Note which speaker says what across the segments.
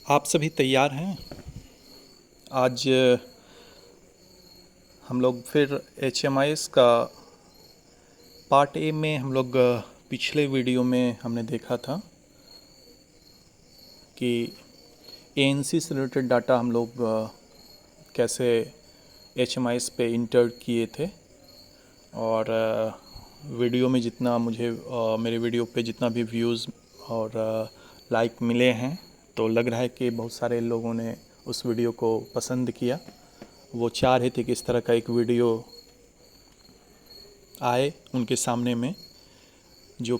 Speaker 1: आप सभी तैयार हैं? आज हम लोग फिर HMIS का पार्ट ए में हम लोग पिछले वीडियो में हमने देखा था कि ANC से रिलेटेड डाटा हम लोग कैसे HMIS पे इंटर किए थे। और वीडियो में जितना मुझे मेरे वीडियो पे जितना भी व्यूज़ और लाइक मिले हैं, तो लग रहा है कि बहुत सारे लोगों ने उस वीडियो को पसंद किया। वो चाह रहे थे कि इस तरह का एक वीडियो आए उनके सामने में, जो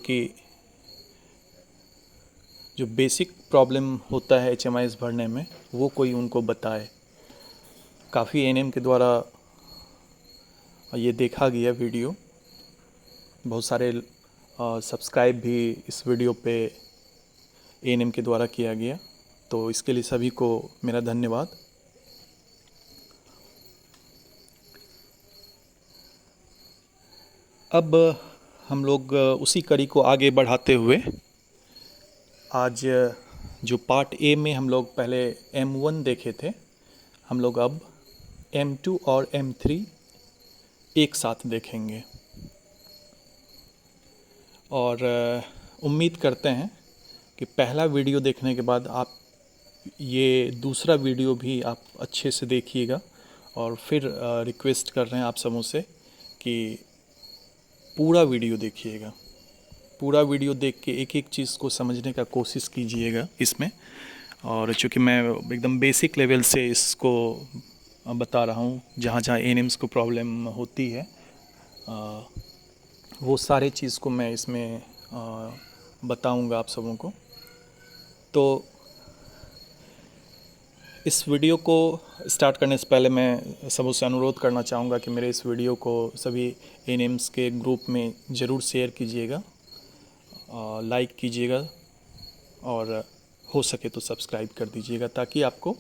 Speaker 1: बेसिक प्रॉब्लम होता है HMIS भरने में वो कोई उनको बताए। काफ़ी ANM के द्वारा ये देखा गया वीडियो, बहुत सारे सब्सक्राइब भी इस वीडियो पे ANM के द्वारा किया गया, तो इसके लिए सभी को मेरा धन्यवाद। अब हम लोग उसी कड़ी को आगे बढ़ाते हुए आज जो पार्ट ए में हम लोग पहले M1 देखे थे, हम लोग अब M2 और M3 एक साथ देखेंगे। और उम्मीद करते हैं कि पहला वीडियो देखने के बाद आप ये दूसरा वीडियो भी आप अच्छे से देखिएगा। और फिर रिक्वेस्ट कर रहे हैं आप सबों से कि पूरा वीडियो देखिएगा, पूरा वीडियो देख के एक एक चीज़ को समझने का कोशिश कीजिएगा इसमें। और चूँकि मैं एकदम बेसिक लेवल से इसको बता रहा हूँ, जहाँ जहाँ ANMs को प्रॉब्लम होती है वो सारे चीज़ को मैं इसमें बताऊँगा आप सबों को। तो इस वीडियो को स्टार्ट करने से पहले मैं सबों से अनुरोध करना चाहूँगा कि मेरे इस वीडियो को सभी ANMs के ग्रुप में ज़रूर शेयर कीजिएगा, लाइक कीजिएगा और हो सके तो सब्सक्राइब कर दीजिएगा, ताकि आपको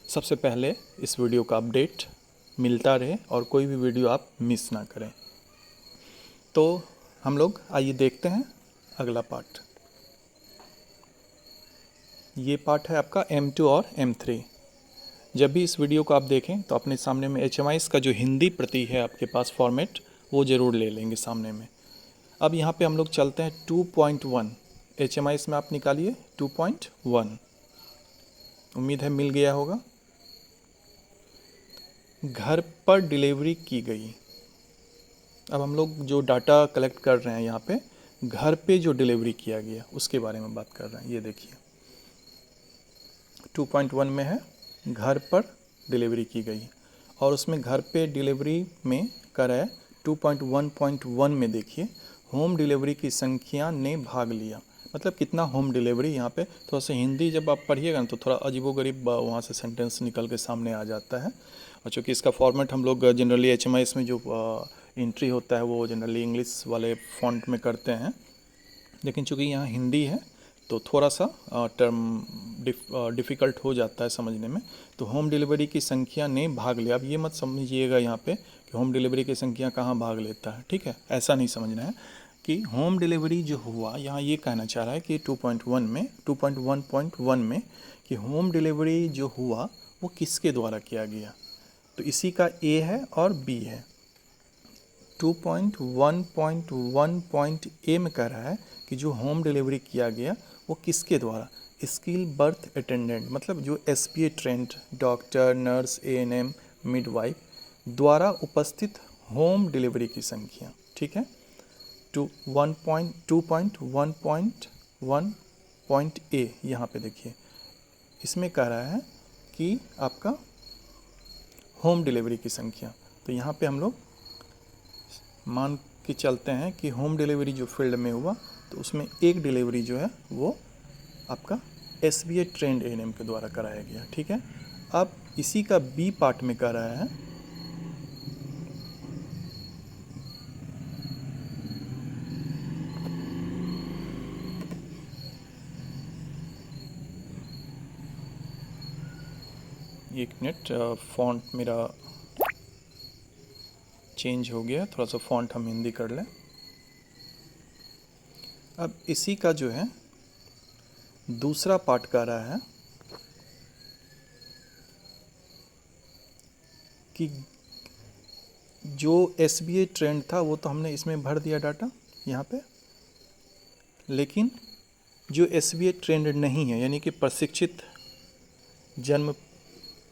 Speaker 1: सबसे पहले इस वीडियो का अपडेट मिलता रहे और कोई भी वीडियो आप मिस ना करें। तो हम लोग आइए देखते हैं अगला पार्ट। ये पार्ट है आपका M2 और M3। जब भी इस वीडियो को आप देखें तो अपने सामने में HMIS का जो हिंदी प्रति है आपके पास फॉर्मेट, वो ज़रूर ले लेंगे सामने में। अब यहाँ पे हम लोग चलते हैं 2.1। HMIS में आप निकालिए 2.1। उम्मीद है मिल गया होगा। घर पर डिलीवरी की गई। अब हम लोग जो डाटा कलेक्ट कर रहे हैं यहाँ पे, घर पे जो डिलीवरी किया गया उसके बारे में बात कर रहे हैं। ये देखिए 2.1 में है घर पर डिलीवरी की गई, और उसमें घर पे डिलीवरी में कर है 2.1.1 में देखिए होम डिलीवरी की संख्या ने भाग लिया। मतलब कितना होम डिलीवरी, यहाँ पे थोड़ा सा हिंदी जब आप पढ़िएगा ना तो थोड़ा अजीबोगरीब वहाँ से सेंटेंस निकल के सामने आ जाता है। और चूँकि इसका फॉर्मेट हम लोग जनरली HMIS में जो एंट्री होता है वो जनरली इंग्लिश वाले फॉन्ट में करते हैं, लेकिन चूँकि यहाँ हिंदी है तो थोड़ा सा टर्म डिफ़िकल्ट हो जाता है समझने में। तो होम डिलीवरी की संख्या ने भाग लिया। अब ये मत समझिएगा यहाँ पे कि होम डिलीवरी की संख्या कहाँ भाग लेता है, ठीक है, ऐसा नहीं समझना है। कि होम डिलीवरी जो हुआ, यहाँ ये कहना चाह रहा है कि 2.1 में 2.1.1 में कि होम डिलीवरी जो हुआ वो किसके द्वारा किया गया, तो इसी का A है और B है। 2.1.1.A में कह रहा है कि जो होम डिलीवरी किया गया वो किसके द्वारा, स्किल बर्थ अटेंडेंट, मतलब जो SPA trend doctor, nurse, ANM, midwife द्वारा उपस्थित होम डिलीवरी की संख्या, ठीक है। 2.1.1.A यहाँ पे देखिए, इसमें कह रहा है कि आपका होम डिलीवरी की संख्या। तो यहाँ पे हम लोग मान के चलते हैं कि होम डिलीवरी जो फील्ड में हुआ तो उसमें एक डिलीवरी जो है वो आपका SBA ट्रेंड ANM के द्वारा कराया गया, ठीक है। अब इसी का B पार्ट में कह रहा है एक मिनट, फॉन्ट मेरा चेंज हो गया, थोड़ा सा फॉन्ट हम हिंदी कर लें। अब इसी का जो है दूसरा पार्ट कह रहा है कि जो SBA ट्रेंड था वो तो हमने इसमें भर दिया डाटा यहाँ पे, लेकिन जो SBA ट्रेंड नहीं है यानी कि प्रशिक्षित जन्म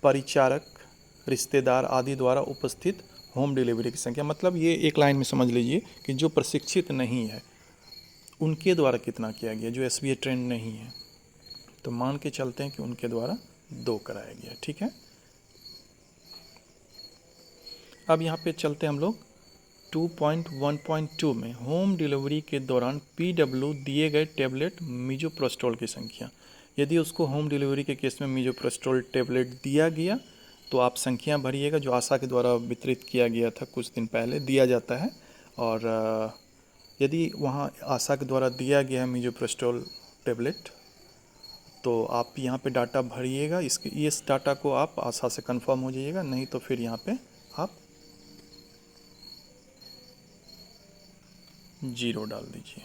Speaker 1: परिचारक रिश्तेदार आदि द्वारा उपस्थित होम डिलीवरी की संख्या, मतलब ये एक लाइन में समझ लीजिए कि जो प्रशिक्षित नहीं है उनके द्वारा कितना किया गया, जो SBA ट्रेंड नहीं है, तो मान के चलते हैं कि उनके द्वारा 2 कराया गया। ठीक है, अब यहाँ पे चलते हैं हम लोग 2.1.2 में। होम डिलीवरी के दौरान PW दिए गए टेबलेट मीजोप्रोस्टोल की संख्या। यदि उसको होम डिलीवरी के केस में मीजोप्रोस्टोल टेबलेट दिया गया तो आप संख्या भरिएगा, जो आशा के द्वारा वितरित किया गया था कुछ दिन पहले दिया जाता है। और यदि वहाँ आशा के द्वारा दिया गया है मीजोप्रोस्टोल टेबलेट तो आप यहाँ पे डाटा भरिएगा, इस डाटा को आप आशा से कंफर्म हो जाइएगा, नहीं तो फिर यहाँ पे आप 0 डाल दीजिए।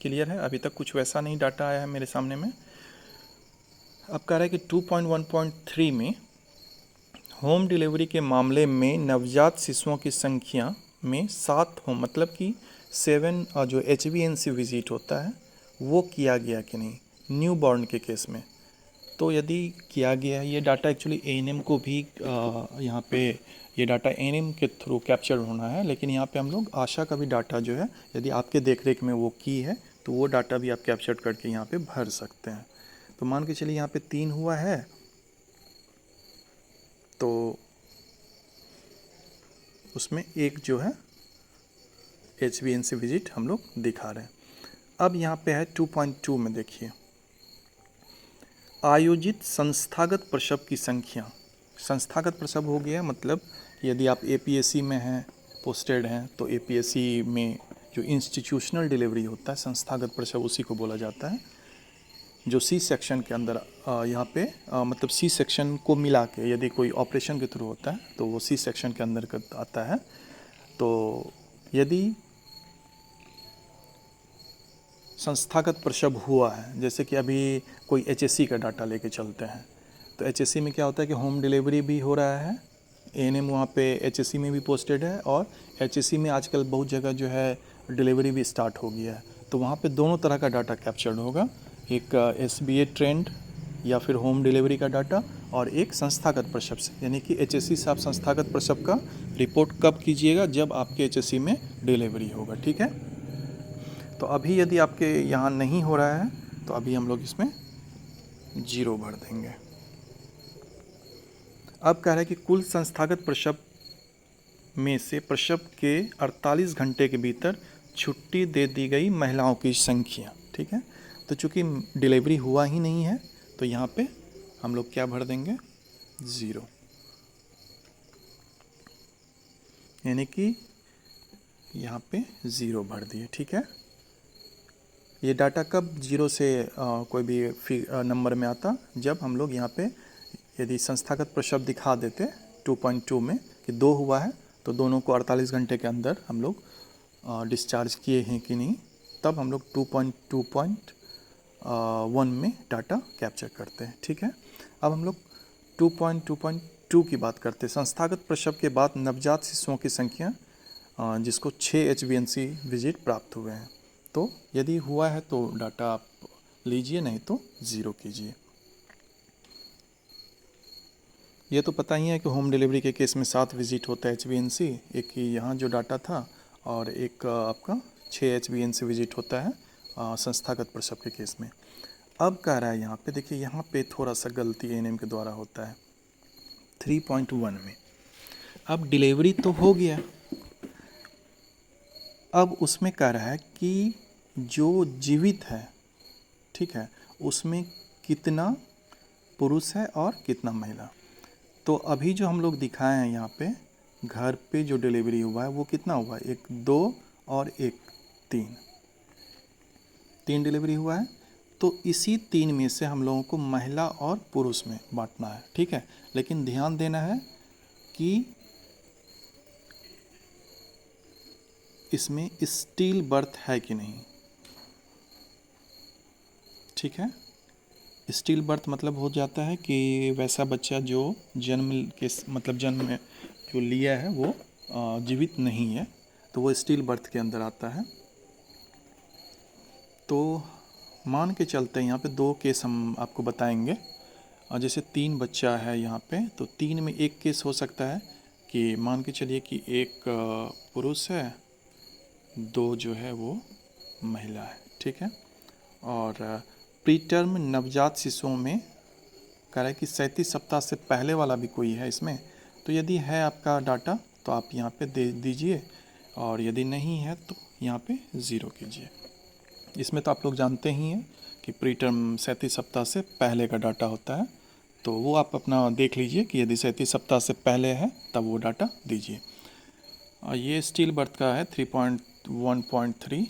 Speaker 1: क्लियर है? अभी तक कुछ वैसा नहीं डाटा आया है मेरे सामने में। अब कह रहा है कि 2.1.3 में होम डिलीवरी के मामले में नवजात शिशुओं की संख्या में 7 होम, मतलब कि 7 जो HbA1c विजिट होता है वो किया गया कि नहीं न्यू बॉर्न के केस में। तो यदि किया गया है, ये डाटा एक्चुअली ANM को भी यहाँ पे ये डाटा ANM के थ्रू कैप्चर होना है, लेकिन यहाँ पे हम लोग आशा का भी डाटा जो है यदि आपके देखरेख में वो की है तो वो डाटा भी आप कैप्चर करके यहाँ पे भर सकते हैं। तो मान के चलिए यहाँ पे 3 हुआ है तो उसमें एक जो है HbA1c विजिट हम लोग दिखा रहे हैं। अब यहाँ पे है 2.2 में देखिए, आयोजित संस्थागत प्रसव की संख्या। संस्थागत प्रसव हो गया मतलब यदि आप APSC में हैं, पोस्टेड हैं, तो APSC में जो इंस्टीट्यूशनल डिलीवरी होता है संस्थागत प्रसव उसी को बोला जाता है। जो C सेक्शन के अंदर यहाँ पे मतलब C सेक्शन को मिला के यदि कोई ऑपरेशन के थ्रू होता है तो वो C सेक्शन के अंदर आता है। तो यदि संस्थागत प्रसव हुआ है, जैसे कि अभी कोई HSC का डाटा लेके चलते हैं, तो HSC में क्या होता है कि होम डिलीवरी भी हो रहा है, ANM वहाँ पे HSC में भी पोस्टेड है, और HSC में आजकल बहुत जगह जो है डिलीवरी भी स्टार्ट हो गया है, तो वहाँ पे दोनों तरह का डाटा कैप्चर्ड होगा, एक SBA ट्रेंड या फिर होम डिलीवरी का डाटा, और एक संस्थागत प्रसव से, यानी कि HSC से आप संस्थागत प्रसव का रिपोर्ट कब कीजिएगा, जब आपके HSC में डिलीवरी होगा। ठीक है, तो अभी यदि आपके यहाँ नहीं हो रहा है तो अभी हम लोग इसमें 0 भर देंगे। अब कह रहा है कि कुल संस्थागत प्रसव में से प्रसव के 48 घंटे के भीतर छुट्टी दे दी गई महिलाओं की संख्या। ठीक है, तो चूँकि डिलीवरी हुआ ही नहीं है तो यहाँ पे हम लोग क्या भर देंगे, 0, यानी कि यहाँ पे 0 भर दिए। ठीक है, ये डाटा कब 0 से कोई भी नंबर में आता, जब हम लोग यहाँ पे यदि संस्थागत प्रसव दिखा देते 2.2 में कि 2 हुआ है तो दोनों को 48 घंटे के अंदर हम लोग डिस्चार्ज किए हैं कि नहीं, तब हम लोग 2.2.1 में डाटा कैप्चर करते हैं। ठीक है, अब हम लोग 2.2.2 की बात करते हैं। संस्थागत प्रसव के बाद नवजात शिशुओं की संख्या जिसको 6 HbA1c विजिट प्राप्त हुए हैं, तो यदि हुआ है तो डाटा आप लीजिए, नहीं तो 0 कीजिए। ये तो पता ही है कि होम डिलीवरी के केस में 7 विजिट होता है HbA1c, एक ही यहाँ जो डाटा था, और एक आपका 6 HbA1c विजिट होता है संस्थागत प्रसव के केस में। अब कह रहा है यहाँ पे देखिए, यहाँ पे थोड़ा सा गलती ANM के द्वारा होता है 3.1 में। अब डिलीवरी तो हो गया, अब उसमें कह रहा है कि जो जीवित है, ठीक है, उसमें कितना पुरुष है और कितना महिला। तो अभी जो हम लोग दिखाए हैं यहाँ पे घर पे जो डिलीवरी हुआ है वो कितना हुआ है, 1 2 और 1 3 डिलीवरी हुआ है। तो इसी 3 में से हम लोगों को महिला और पुरुष में बांटना है। ठीक है, लेकिन ध्यान देना है कि इसमें स्टिल बर्थ है कि नहीं। ठीक है, स्टिल बर्थ मतलब हो जाता है कि वैसा बच्चा जो जन्म के मतलब जन्म में जो लिया है वो जीवित नहीं है, तो वो स्टिल बर्थ के अंदर आता है। तो मान के चलते हैं यहाँ पे दो केस हम आपको बताएंगे। और जैसे 3 बच्चा है यहाँ पे, तो 3 में एक केस हो सकता है कि मान के चलिए कि एक पुरुष है, 2 जो है वो महिला है, ठीक है। और प्री टर्म नवजात शिशुओं में कह रहा है कि 37 सप्ताह से पहले वाला भी कोई है इसमें, तो यदि है आपका डाटा तो आप यहाँ पे दे दीजिए, और यदि नहीं है तो यहाँ पे 0 कीजिए। इसमें तो आप लोग जानते ही हैं कि प्री टर्म 37 सप्ताह से पहले का डाटा होता है, तो वो आप अपना देख लीजिए कि यदि 37 सप्ताह से पहले है तब वो डाटा दीजिए। और ये स्टिल बर्थ का है 3.1.3।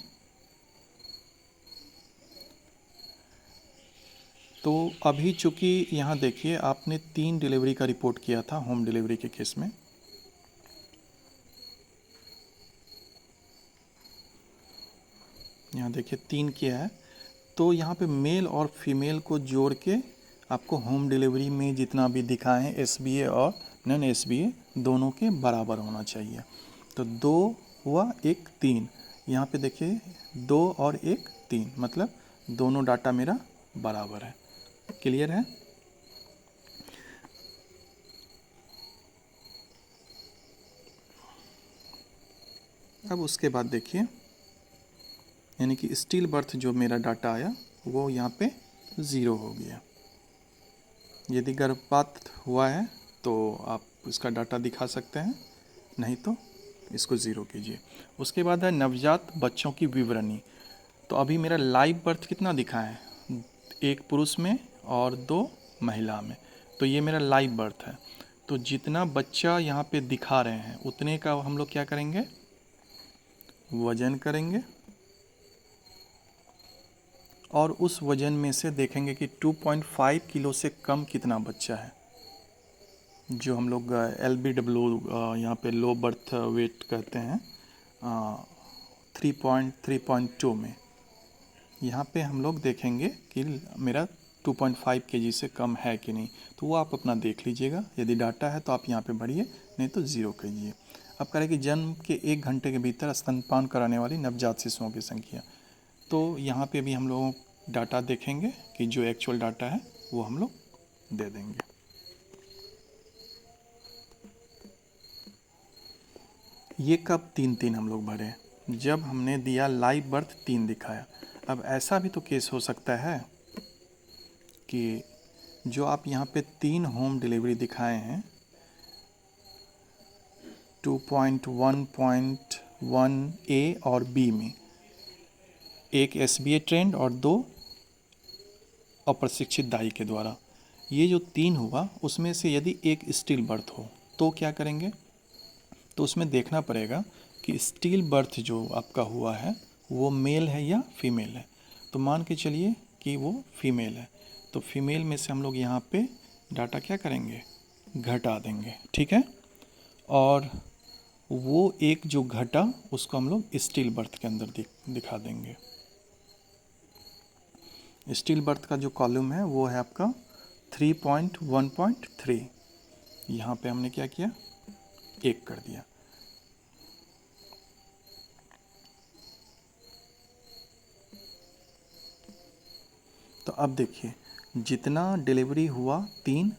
Speaker 1: तो अभी चूँकि यहाँ देखिए आपने 3 डिलीवरी का रिपोर्ट किया था होम डिलीवरी के केस में, यहाँ देखिए 3 किया है, तो यहाँ पे मेल और फीमेल को जोड़ के आपको होम डिलीवरी में जितना भी दिखाए हैं SBA और नॉन SBA दोनों के बराबर होना चाहिए। तो 2 हुआ 1 3, यहाँ पे देखिए 2 और 1 3, मतलब दोनों डाटा मेरा बराबर है। क्लियर है? अब उसके बाद देखिए, यानी कि स्टिल बर्थ जो मेरा डाटा आया वो यहाँ पे 0 हो गया। यदि गर्भपात हुआ है तो आप इसका डाटा दिखा सकते हैं, नहीं तो इसको 0 कीजिए। उसके बाद है नवजात बच्चों की विवरणी। तो अभी मेरा लाइव बर्थ कितना दिखा है, 1 पुरुष में और 2 महिला में, तो ये मेरा लाइव बर्थ है। तो जितना बच्चा यहाँ पे दिखा रहे हैं उतने का हम लोग क्या करेंगे, वजन करेंगे, और उस वजन में से देखेंगे कि 2.5 किलो से कम कितना बच्चा है, जो हम लोग LBW यहाँ पे लो बर्थ वेट कहते हैं 3.2 में। यहाँ पे हम लोग देखेंगे कि मेरा 2.5 kg से कम है कि नहीं, तो वो आप अपना देख लीजिएगा। यदि डाटा है तो आप यहाँ पे भरिए, नहीं तो 0 कीजिए। अब करें कि जन्म के 1 घंटे के भीतर स्तनपान कराने वाली नवजात शिशुओं की संख्या। तो यहाँ पे भी हम लोग डाटा देखेंगे कि जो एक्चुअल डाटा है वो हम लोग दे देंगे। ये कब 3-3 हम लोग भरे, जब हमने दिया लाइव बर्थ 3 दिखाया। अब ऐसा भी तो केस हो सकता है कि जो आप यहाँ पे 3 होम डिलीवरी दिखाए हैं 2.1.1 A और B में, एक SBA ट्रेंड और 2 अप्रशिक्षित दाई के द्वारा, ये जो 3 हुआ उसमें से यदि एक स्टिल बर्थ हो तो क्या करेंगे, तो उसमें देखना पड़ेगा कि स्टिल बर्थ जो आपका हुआ है वो मेल है या फीमेल है। तो मान के चलिए कि वो फीमेल है, तो फीमेल में से हम लोग यहाँ पे डाटा क्या करेंगे, घटा देंगे, ठीक है। और वो एक जो घटा उसको हम लोग स्टिल बर्थ के अंदर दिखा देंगे। स्टिल बर्थ का जो कॉलम है वो है आपका 3.1.3। यहाँ पे हमने क्या किया, 1 कर दिया। तो अब देखिए जितना डिलीवरी हुआ 3,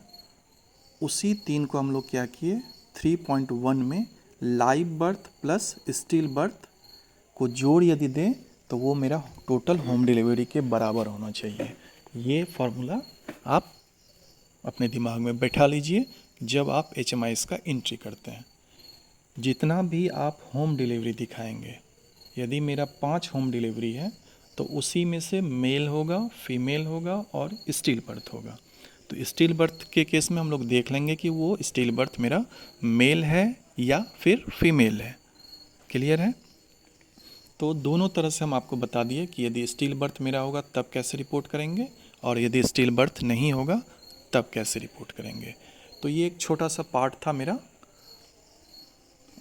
Speaker 1: उसी 3 को हम लोग क्या किए 3.1 में live birth plus still birth को जोड़ यदि दें तो वो मेरा टोटल होम डिलीवरी के बराबर होना चाहिए। ये फार्मूला आप अपने दिमाग में बैठा लीजिए जब आप HMIS का एंट्री करते हैं। जितना भी आप होम डिलीवरी दिखाएंगे, यदि मेरा 5 होम डिलीवरी है तो उसी में से मेल होगा, फीमेल होगा और स्टिल बर्थ होगा। तो स्टिल बर्थ के केस में हम लोग देख लेंगे कि वो स्टिल बर्थ मेरा मेल है या फिर फीमेल है। क्लियर है? तो दोनों तरह से हम आपको बता दिए कि यदि स्टिल बर्थ मेरा होगा तब कैसे रिपोर्ट करेंगे, और यदि स्टिल बर्थ नहीं होगा तब कैसे रिपोर्ट करेंगे। तो ये एक छोटा सा पार्ट था मेरा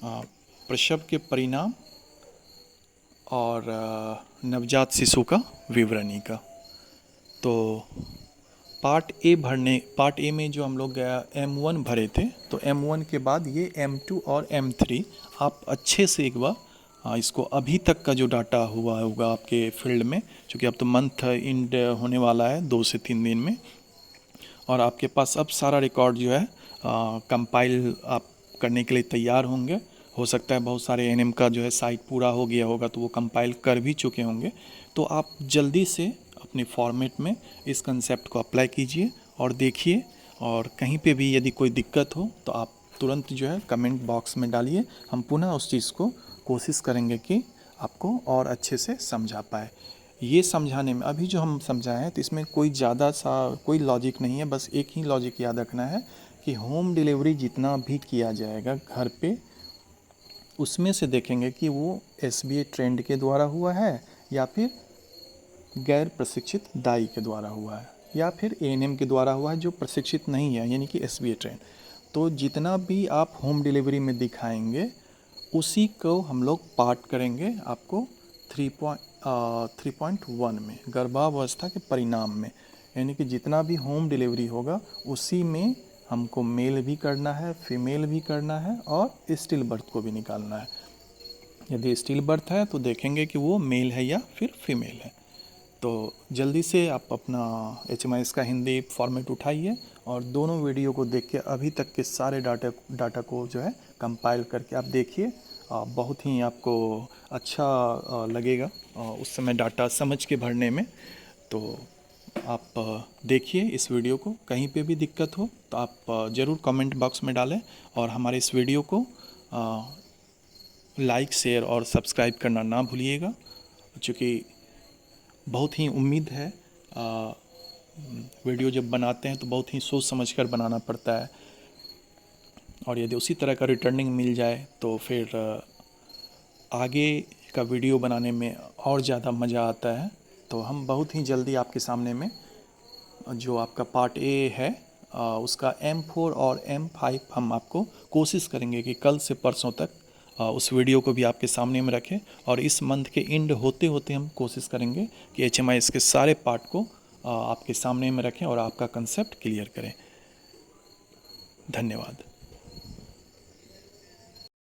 Speaker 1: प्रसव के परिणाम और नवजात शिशु का विवरणी का। तो पार्ट ए में जो हम लोग M1 भरे थे, तो M1 के बाद ये M2 और M3 आप अच्छे से एक बार इसको अभी तक का जो डाटा हुआ होगा आपके फील्ड में, क्योंकि अब तो मंथ एंड होने वाला है 2 से 3 दिन में, और आपके पास अब सारा रिकॉर्ड जो है कंपाइल आप करने के लिए तैयार होंगे। हो सकता है बहुत सारे एनएम का जो है साइट पूरा हो गया होगा तो वो कंपाइल कर भी चुके होंगे। तो आप जल्दी से अपने फॉर्मेट में इस कंसेप्ट को अप्लाई कीजिए और देखिए, और कहीं पे भी यदि कोई दिक्कत हो तो आप तुरंत जो है कमेंट बॉक्स में डालिए। हम पुनः उस चीज़ को कोशिश करेंगे कि आपको और अच्छे से समझा पाए। ये समझाने में अभी जो हम समझाए हैं तो इसमें कोई ज़्यादा सा कोई लॉजिक नहीं है, बस एक ही लॉजिक याद रखना है कि होम डिलीवरी जितना भी किया जाएगा घर पे, उसमें से देखेंगे कि वो SBA ट्रेंड के द्वारा हुआ है या फिर गैर प्रशिक्षित दाई के द्वारा हुआ है या फिर ANM के द्वारा हुआ है जो प्रशिक्षित नहीं है, यानी कि SBA ट्रेंड। तो जितना भी आप होम डिलीवरी में दिखाएंगे उसी को हम लोग पार्ट करेंगे आपको 3.1 में, गर्भावस्था के परिणाम में, यानी कि जितना भी होम डिलीवरी होगा उसी में हमको मेल भी करना है, फीमेल भी करना है और स्टिल बर्थ को भी निकालना है। यदि स्टिल बर्थ है तो देखेंगे कि वो मेल है या फिर फीमेल है। तो जल्दी से आप अपना HMIS का हिंदी फॉर्मेट उठाइए और दोनों वीडियो को देख के अभी तक के सारे डाटा को जो है कंपाइल करके आप देखिए। बहुत ही आपको अच्छा लगेगा उस समय डाटा समझ के भरने में। तो आप देखिए इस वीडियो को, कहीं पे भी दिक्कत हो तो आप ज़रूर कमेंट बॉक्स में डालें और हमारे इस वीडियो को लाइक, शेयर और सब्सक्राइब करना ना भूलिएगा, क्योंकि बहुत ही उम्मीद है वीडियो जब बनाते हैं तो बहुत ही सोच समझ कर बनाना पड़ता है, और यदि उसी तरह का रिटर्निंग मिल जाए तो फिर आगे का वीडियो बनाने में और ज़्यादा मज़ा आता है। तो हम बहुत ही जल्दी आपके सामने में जो आपका पार्ट ए है उसका M4 और M5 हम आपको कोशिश करेंगे कि कल से परसों तक उस वीडियो को भी आपके सामने में रखें, और इस मंथ के एंड होते होते हम कोशिश करेंगे कि HMIS के सारे पार्ट को आपके सामने में रखें और आपका कंसेप्ट क्लियर करें। धन्यवाद।